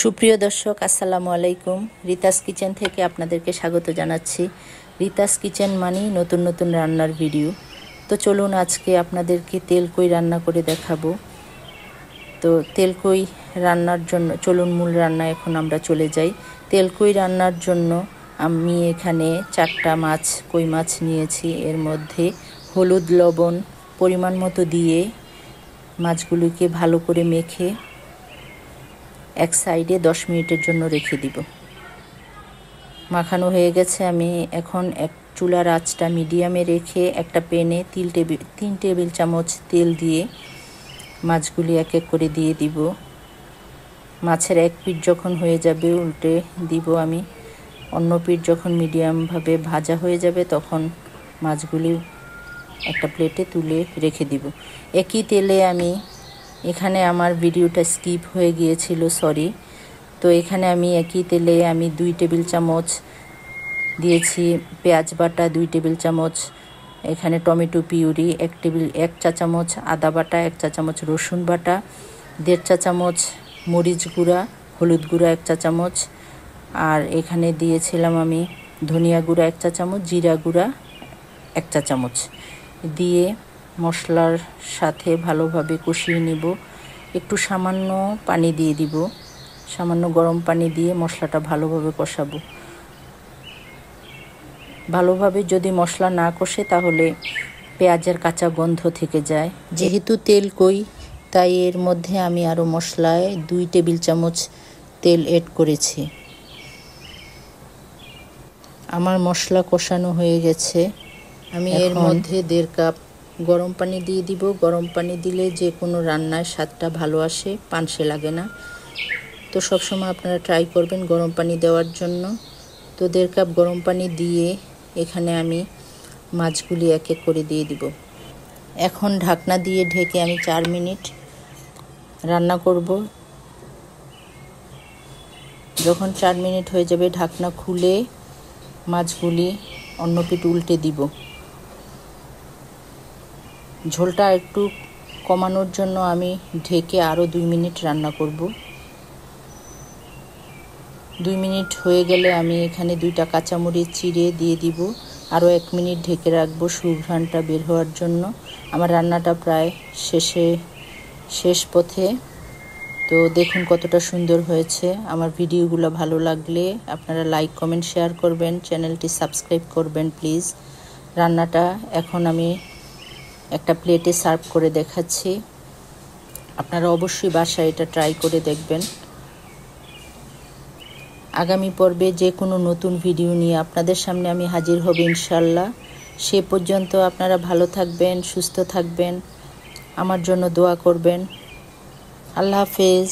সুপ্রিয় দর্শক, আসসালামু আলাইকুম। রিতাস কিচেন থেকে আপনাদেরকে স্বাগত জানাচ্ছি। রিতাস কিচেন মানেই নতুন নতুন রান্নার ভিডিও। তো চলুন আজকে আপনাদেরকে তেলকই রান্না করে দেখাবো। তো তেলকই রান্নার জন্য চলুন মূল রান্না এখন আমরা চলে যাই। তেলকই রান্নার জন্য আমি এখানে 4টা কই মাছ নিয়েছি। এর মধ্যে হলুদ লবণ পরিমাণ মতো দিয়ে মাছগুলিকে ভালো করে মেখে এক সাইডে 10 মিনিটের জন্য রেখে দিব। মাখানো হয়ে গেছে। আমি এখন চুলার আঁচটা মিডিয়ামে রেখে একটা প্যানে 3 টেবিল চামচ তেল দিয়ে মাছগুলি এক এক করে দিয়ে দিব। মাছের এক পিঠ যখন হয়ে যাবে উল্টে দিব আমি। অন্য পিঠ যখন মিডিয়ামভাবে ভাজা হয়ে যাবে তখন মাছগুলি একটা প্লেটে তুলে রেখে দিব। একই তেলে আমি এখানে আমার ভিডিওটা স্কিপ হয়ে গিয়েছিল, সরি। তো এখানে আমি একই তেলে আমি 2 টেবিল চামচ দিয়েছি পেঁয়াজ বাটা, 2 টেবিল চামচ এখানে টমেটো পিউরি, 1 চা চামচ আদা বাটা, 1 চা চামচ রসুন বাটা, 1.5 চা চামচ মরিচ গুঁড়া, হলুদ গুঁড়া 1 চা চামচ, আর এখানে দিয়েছিলাম আমি ধনিয়া গুঁড়া 1 চা চামচ, জিরা গুঁড়া 1 চা চামচ দিয়ে মশলার সাথে ভালোভাবে কষিয়ে নিব। একটু সামান্য পানি দিয়ে দিব, সামান্য গরম পানি দিয়ে মশলাটা ভালোভাবে কষাবো। ভালোভাবে যদি মশলা না কষে তাহলে পেঁয়াজের কাঁচা গন্ধ থেকে যায়। যেহেতু তেলকই তাই এর মধ্যে আমি আরও মশলায় 2 টেবিল চামচ তেল এড করেছি। আমার মশলা কষানো হয়ে গেছে। আমি এর মধ্যে 1.5 কাপ গরম পানি দিয়ে দিব। গরম পানি দিলে যে কোনো রান্নায় স্বাদটা ভালো আসে, পানসে লাগে না। তো সবসময় আপনারা ট্রাই করবেন গরম পানি দেওয়ার জন্য। তো 1.5 কাপ গরম পানি দিয়ে এখানে আমি মাছগুলি এক এক করে দিয়ে দিব। এখন ঢাকনা দিয়ে ঢেকে আমি 4 মিনিট রান্না করব। যখন 4 মিনিট হয়ে যাবে ঢাকনা খুলে মাছগুলি অন্য পিঠ উল্টে দিব। ঝোলটা একটু কমানোর জন্য আমি ঢেকে আরও 2 মিনিট রান্না করব। 2 মিনিট হয়ে গেলে আমি এখানে 2টা কাঁচামরিচ চিড়ে দিয়ে দিব। আরও 1 মিনিট ঢেকে রাখবো সুঘ্রাণটা বের হওয়ার জন্য। আমার রান্নাটা প্রায় শেষ পথে। তো দেখুন কতটা সুন্দর হয়েছে। আমার ভিডিওগুলো ভালো লাগলে আপনারা লাইক, কমেন্ট, শেয়ার করবেন, চ্যানেলটি সাবস্ক্রাইব করবেন প্লিজ। রান্নাটা এখন আমি একটা প্লেটে সার্ভ করে দেখাচ্ছি। আপনারা অবশ্যই বাসায় এটা ট্রাই করে দেখবেন। আগামী পর্বে যে কোনো নতুন ভিডিও নিয়ে আপনাদের সামনে আমি হাজির হব ইনশাল্লাহ। সে পর্যন্ত আপনারা ভালো থাকবেন, সুস্থ থাকবেন, আমার জন্য দোয়া করবেন। আল্লাহ হাফেজ।